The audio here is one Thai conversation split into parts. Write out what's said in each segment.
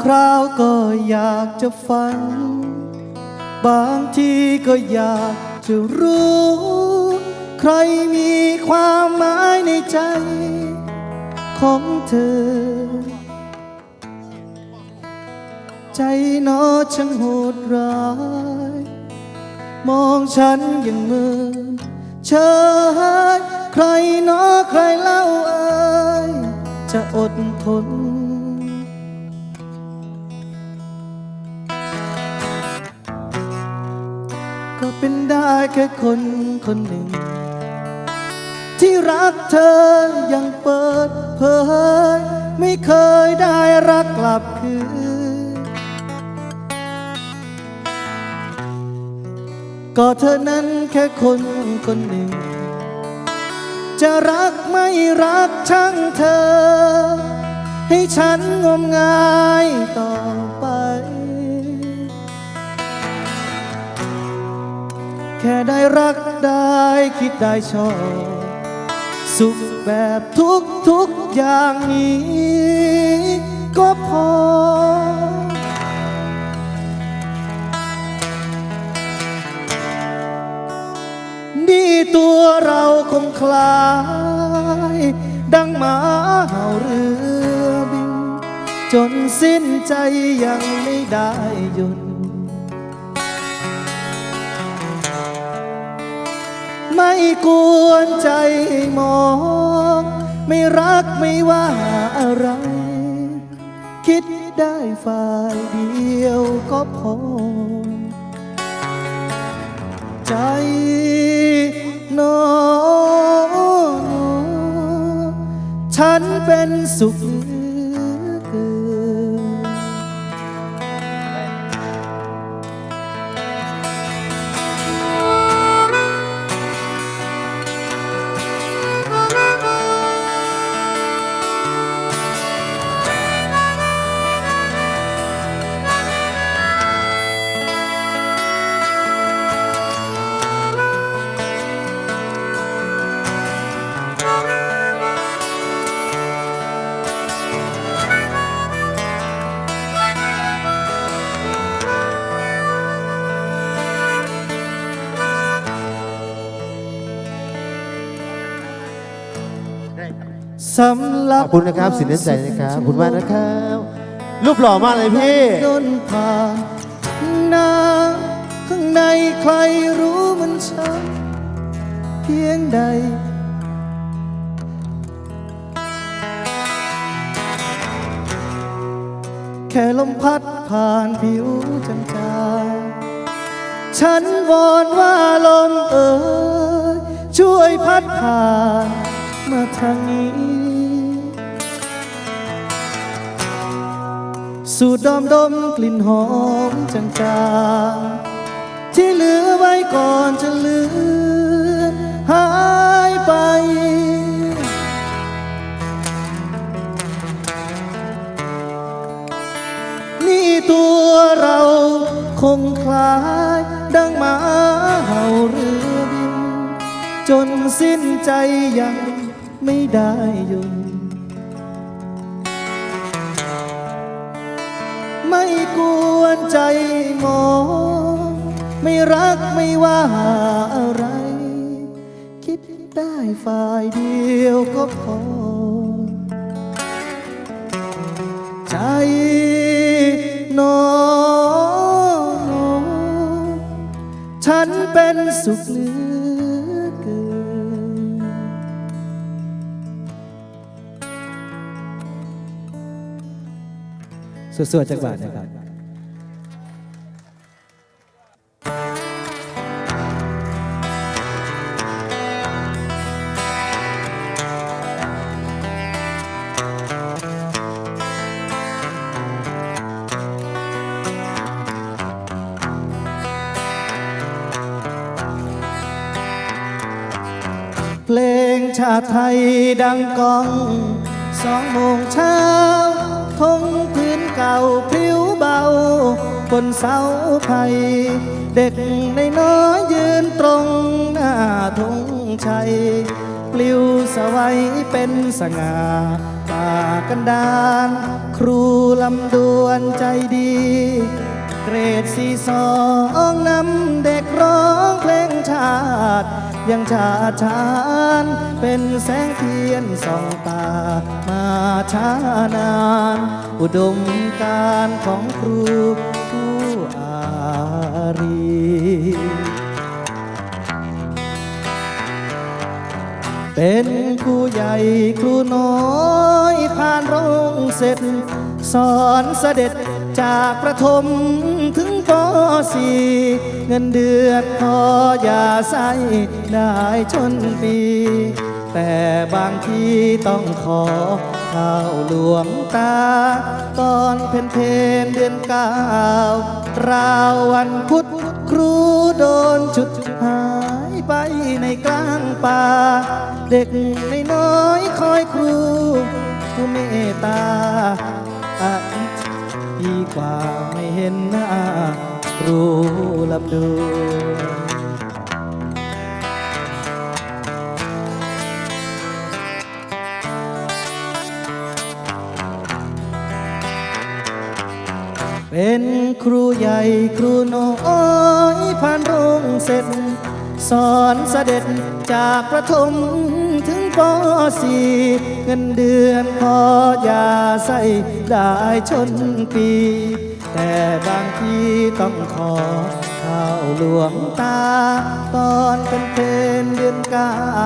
คราวก็อยากจะฝันบางทีก็อยากจะรู้ใครมีความหมายในใจของเธอใจหนอช่างโหดร้ายมองฉันอย่างมือเฉยใครหนอใครเล่าเอ่ยจะอดทนก็เป็นได้แค่คนคนหนึ่งที่รักเธอยังเปิดเผยไม่เคยได้รักกลับคืนก็เธอนั้นแค่คนคนหนึ่งจะรักไม่รักช่างเธอให้ฉันงมงายต่อไปแค่ได้รักได้คิดได้ชอบสุขแบบทุกอย่างนี้ก็พอนี่ตัวเราคงคล้ายดังหมาเห่าเรือบินจนสิ้นใจยังไม่ได้หยุดไม่กวนใจมองไม่รักไม่ว่าอะไรคิดได้ฝ่ายเดียวก็พอใจโน้ฉันเป็นสุขเหลือเกินสำหรับขอบคุณนะครับสินน้ำใจนะครับขอบคุณมากนะครับรูปหล่อมากเลยพี่โดนผ่านน้ำข้างในใครรู้มันช้ำเพียงใดแค่ลมพัดผ่านผิวจางๆฉันวอนว่าลมช่วยพัดผ่านมาทางนี้สูดดมกลิ่นหอมจางๆที่เหลือไว้ก่อนจะเลือนหายไปนี่ตัวเราคงคล้ายดังหมาเห่าเรือบินจนสิ้นใจยังไม่ได้หยุดไม่กวนใจมองไม่รักไม่ว่าอะไรคิดได้ฝ่ายเดียวก็พอใจนอนฉันเป็นสุขเหลือเกินสวดๆจังหวะนะครับเพลงชาติไทยดังก้อง2 โมงเช้าทงพื้นเก่าพริ้วเบาบนเสาไผ่เด็กในน้อยยืนตรงหน้าธงชัยปลิวสวัยเป็นสง่าป่ากันดาน ครูลำดวนใจดี เกรด42นำเด็กร้องเพลงชาติ ยังชาติชานเป็นแสงเทียนส่องตามาช้านาน อุดมการณ์ของครูผู้อารี เป็นครูใหญ่ครูน้อยผ่านโรงเสร็จ สอนเสด็จจากประถมถึงป .4 เงินเดือนพออย่าใส่ได้ชนปี แต่บางทีต้องขอข้าวหลวงตา ตอนเพ็ญเดือน9 ราววันพุธครูโดนฉุดหายไปในกลางป่า เด็กน้อยคอยครูผู้เมตตาดีกว่าไม่เห็นหน้าครูลำดวนเป็นครูใหญ่ครูน้อยผ่านโรงเสร็จ สอนเสด็จจากประถมถึงป .4 เงินเดือนพออย่าใส่ได้ชนปี แต่บางทีต้องขอข้าวหลวงตา ตอนเป็นเดือน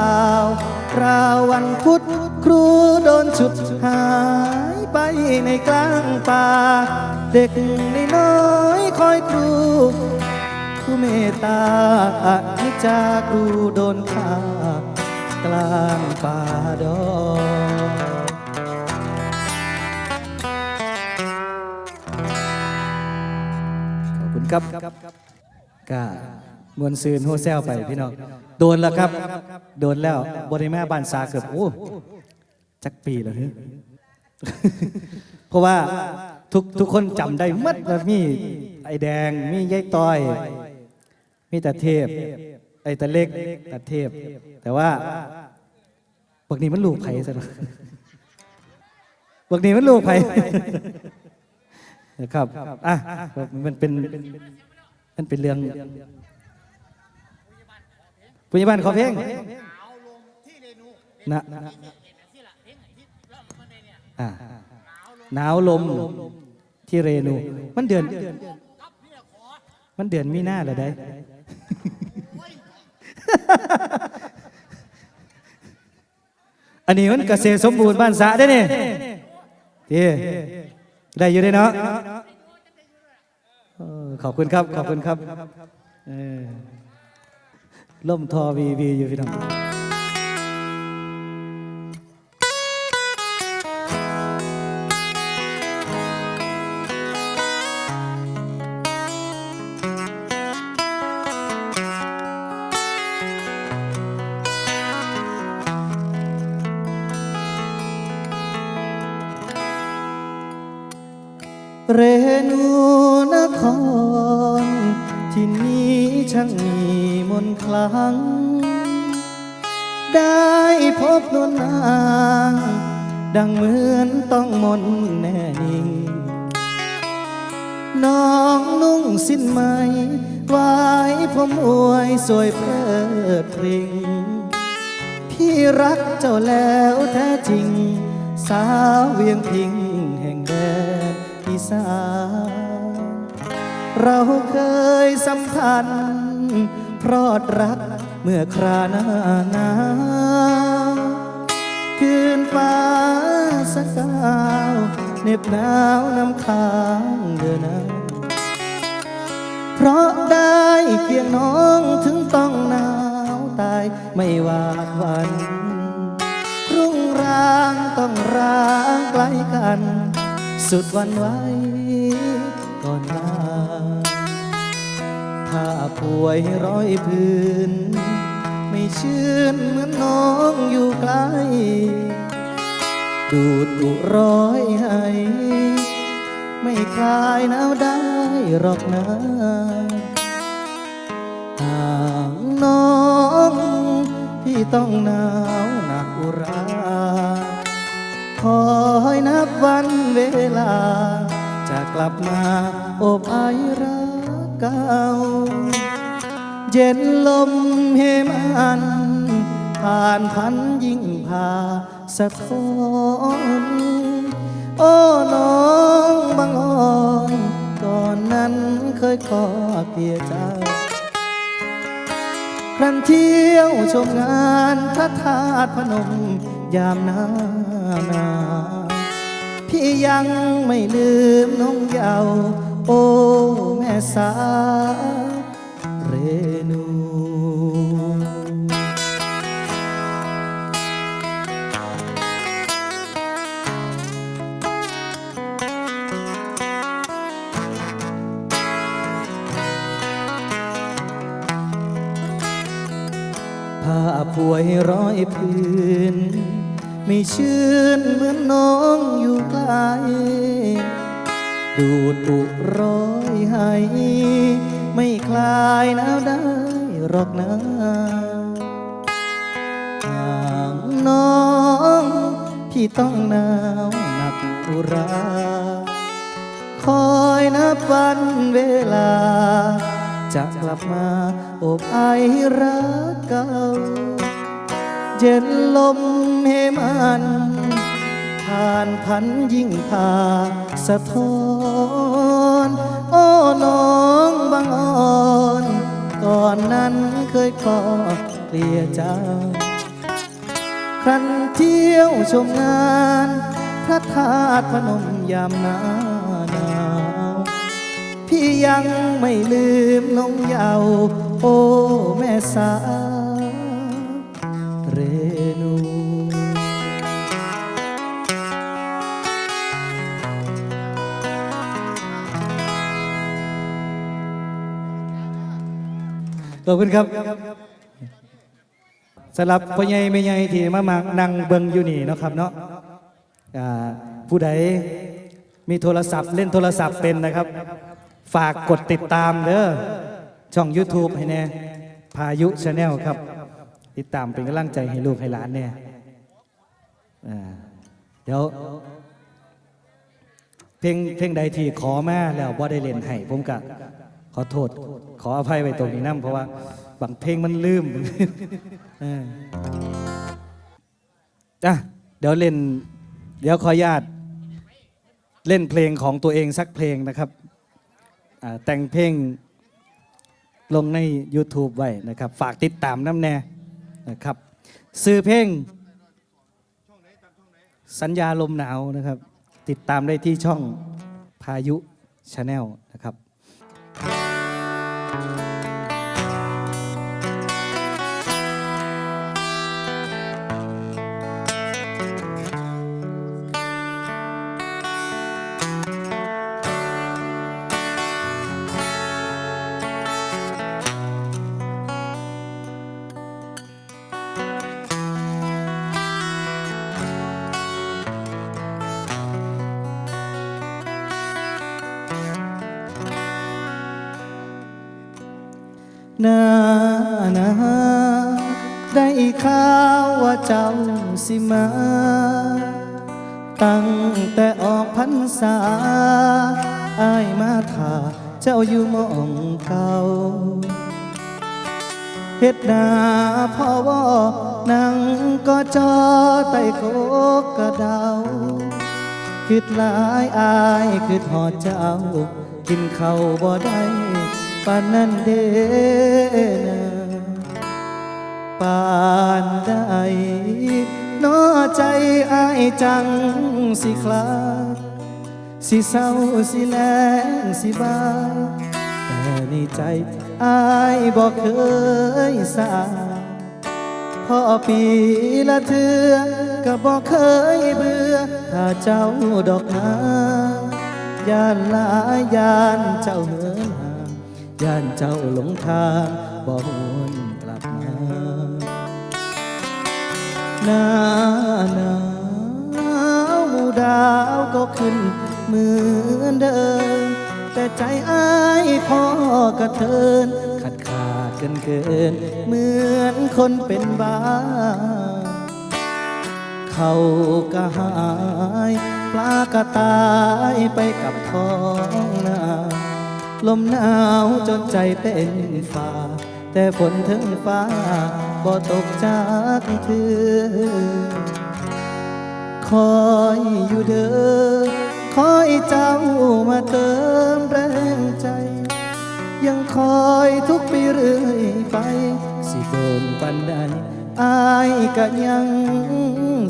9 ราววันพุธครูโดนฉุดหายไปในกลางป่า เด็กน้อยคอยครูผู้เมตตาอนิจจาครูโดนฆ่ากลางป่าดอยขอบคุณครับกามวนซืนโฮเซลไปพี่น้องโดนแล้วครับโดนแล้วบริแม่บ้านสาเกือบโอ้จักปีแล้วเพราะว่าทุกคนจำได้หมดว่ามีไอ้แดงมียายต้อยมีตาเทพไอ้ตาเล็กตาเทพแต่ว่าพวกนี้มันลูกไผ่ซะพวกนี้มันลูกไผ่นะครับอ่ะมันเป็นเรื่องปุญญาบันขอเพลงนะหนาวลมที่เรนูมันเดือนมีหน้าเหรอได้ อันนี้มันเกษตรสมบูรณ์บ้านสะได้เนี่ยที่ได้อยู่ได้เนาะขอบคุณครับขอบคุณครับล่มทอวีอยู่พี่น้องเรนูนครที่นี้ช่างมีมนต์คลังได้พบนวลนางดังเหมือนต้องมนต์แน่นิ่งน้องนุ่งสิ้นไหมไว้ผมอวยสวยเพลิดเพลิงพี่รักเจ้าแล้วแท้จริงสาวเวียงพิงแห่งแดนอีสานเราเคยสัมพันธ์พรอดรักเมื่อคราหนาวคืนฟ้าสักกาวเหน็บหนาวน้ำค้างเดินนาเพราะได้เคียงน้องถึงต้องหนาวตายไม่หวาดหวั่นรุ่งรางต้องร้างไกลกันสุดวันไว้ก่อนลาถ้าป่วยร้อยพื้นไม่ชื่นเหมือนน้องอยู่ไกลดูดอุร้อยให้ไม่คลายหนาวได้หรอกนะห่างน้องพี่ต้องหนาวหนักอุรา คอยนับวันเวลา จะกลับมาโอบไอรักเก่าเย็นลมเหมันผ่านพันยิ่งพาสะท้อนโอ้น้องบางอ่อนก่อนนั้นเคยขอเพียเจ้าครั้นเที่ยวชมงานพระธาตุพนมยามหนาพี่ยังไม่ลืมน้องเยาว์โอ้แม่สาเรนู ผ้าป่วยร้อยพื้นไม่ชื่นเหมือนน้องอยู่ไกลดูดอุร้อยให้ไม่คลายหนาวได้หรอกนะห่างน้องพี่ต้องหนาวหนักอุรา คอยนับวันเวลา จะกลับมาโอบไอรักเก่าเย็นลมเหมันผ่านพันยิ่งพาสะท้อนโอ้น้องบางอ่อนก่อนนั้นเคยขอเกลียเจ้าครั้นเที่ยวชมงานพระธาตุพนมยามหนาวพี่ยังไม่ลืมน้องเยาว์โอ้แม่สาเรนูขอบคุณครับสำหรับพ่อใหญ่แม่ใหญ่ที่มานั่งเบิ่งอยู่นี่เนาะครับเนาะผู้ใดมีโทรศัพท์เล่นโทรศัพท์เป็นนะครับฝากกดติดตามเด้อช่อง YouTube ให้แน่พายุชาแนลครับติดตามเป็นกำลังใจให้ลูกให้หลานแน่เดี๋ยวเพลงใดที่ขอมาแล้วบ่ได้เล่นให้ผมก็ขอโทษขออภัยไว้ตรงนี้นะเพราะว่าบางเพลงมันลืมเดี๋ยวขออนุญาตเล่นเพลงของตัวเองสักเพลงนะครับแต่งเพลงลงใน YouTube ไว้นะครับฝากติดตามน้ำแน่นะครับซื้อเพลงสัญญาลมหนาวนะครับติดตามได้ที่ช่องพายุชาแนลนะครับนาได้ข่าวว่าเจ้าสิมาตั้งแต่ออกพรรษาอ้ายมาท่าเจ้าอยู่หม้องเก่าเฮ็ดนาพ่อว่านั่งก็จอไต่โคกกระเดาคิดหลายอายคิดหอดเจ้ากินข้าวบ่ได้ปานนั้นเด้นะปานใดน้อใจอายจังสิคลาสิเศร้าสิแลงสิบายแต่ในใจอายบอกเคยสาพอปีละเทื่อก็บอกเคยเบื่อถ้าเจ้าดอกนาย่านหลายย่านเจ้าเหินห่างย่านเจ้าหลงทางบ่วนกลับมาหน้าหนาวหมู่ดาวก็ขึ้นเหมือนเดิมแต่ใจอ้ายพ่อกระเทินขาดเกินเหมือนคนเป็นบ้าค เขาก็หายปลาก็ตายไปกับท้องนาลมหนาวจนใจเป็นฝ่าแต่ฝนถึงฟ้าบ่ตกจากเธอคอยอยู่เด้อคอยเจ้ามาเติมแรงใจยังคอยทุกปีเรื่อยไปสิโดนปันใดอายก็ยัง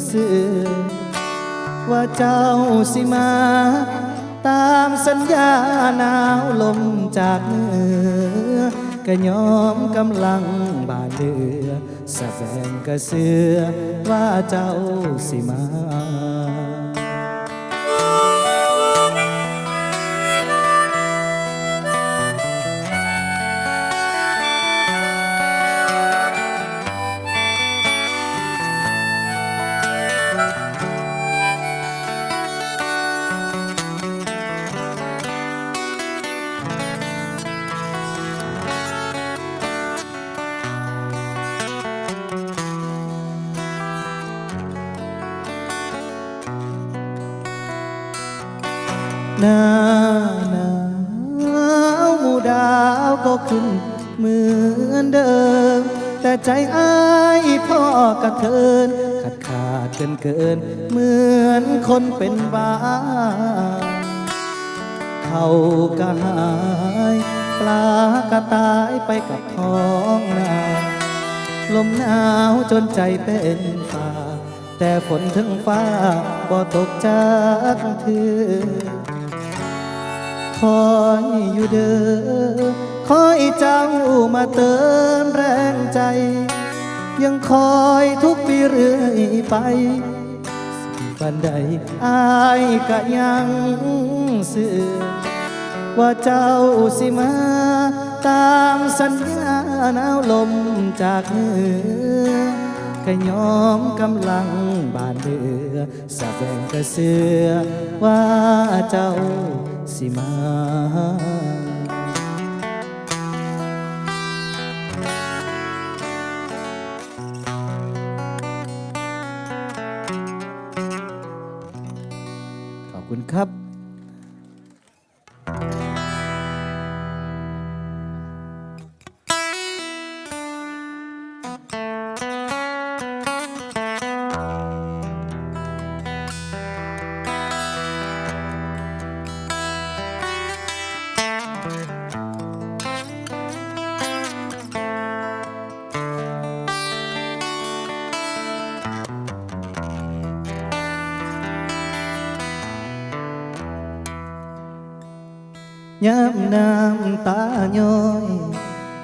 เสื่อว่าเจ้าสิมาตามสัญญาหนาวลมจากเหนือก็ยอมกำลังบาดเดือสะแบงก็เสือว่าเจ้าสิมาหน้าหนาวหมู่ดาวก็ขึ้นเหมือนเดิมแต่ใจอ้ายพ่อกระเทินขาดเกินเหมือนคนเป็นบ้าเขาก็หายปลากระตายไปกับท้องนาลมหนาวจนใจเป็นฝ่าแต่ฝนถึงฟ้าบ่ตกจากเธอคอยอยู่เด้อคอยเจ้ามาเติมแรงใจยังคอยทุกปีเรื่อยไปปันใดอายก็ยังเสื่อว่าเจ้าสิมาตามสัญญาหนาวลมจากเหนือก็ยอมกำลังบานเดือสะแบงกระเสือว่าเจ้าสิมาขอบคุณครับยามน้ำตาย้อย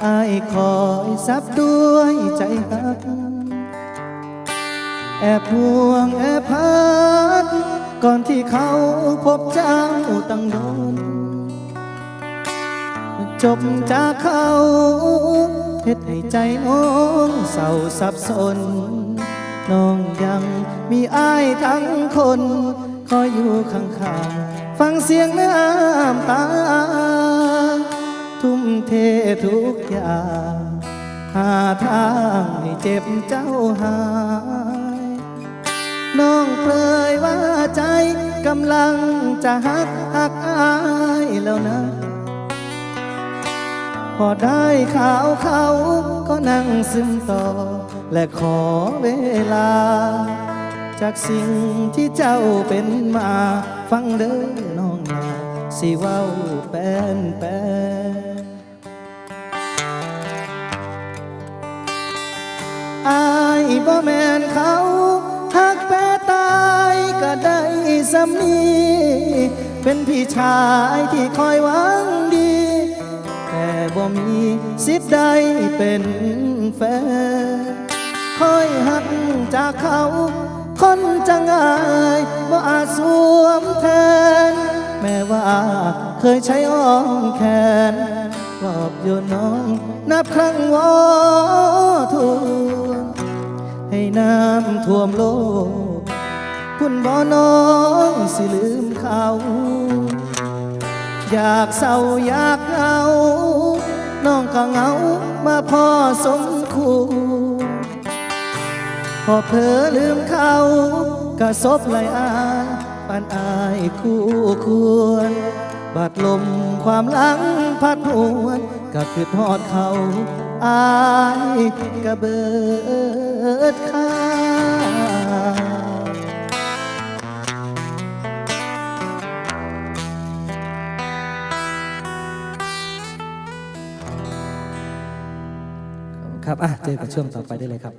อายคอยซับด้วยใจหักแอบห่วงแอบพักก่อนที่เขาพบเจ้าตั้งโดนจบจากเขาเฮ็ดให้ใจน้องเศร้าสับสนน้องยังมีอายทั้งคนคอยอยู่ข้างๆฟังเสียงน้ำตาทุ่มเททุกอย่างหาทางให้เจ็บเจ้าหายน้องเปลยว่าใจกำลังจะหักอายแล้วนะพอได้ข่าวเขาก็นั่งซึมต่อและขอเวลาจากสิ่งที่เจ้าเป็นมาฟังเด้อน้องนาสิเว้าแป้นอายบ่แม่นเขาหักแปรตายก็ได้สำนีเป็นพี่ชายที่คอยหวังดีแต่บ่มีสิทธิ์ใดเป็นแฟนคอยหักจากเขาคนจะง่ายบ่อาจสวมแทนแม้ว่าเคยใช้อ้อมแขนปลอบโยนน้องนับครั้งวอทวนให้น้ำท่วมโลกคุณบ่น้องสิลืมเขาอยากเศร้าอยากเหงาน้องก็เหงามาพอสมควรพอเผลอลืมเขา กะซบไหลอายปานอายคู่ควร บาดลมความหลังพัดหวนก็คือทอดเขาอายกะเบิดค่าครับเจอกับช่วงต่อไปได้เลยครับ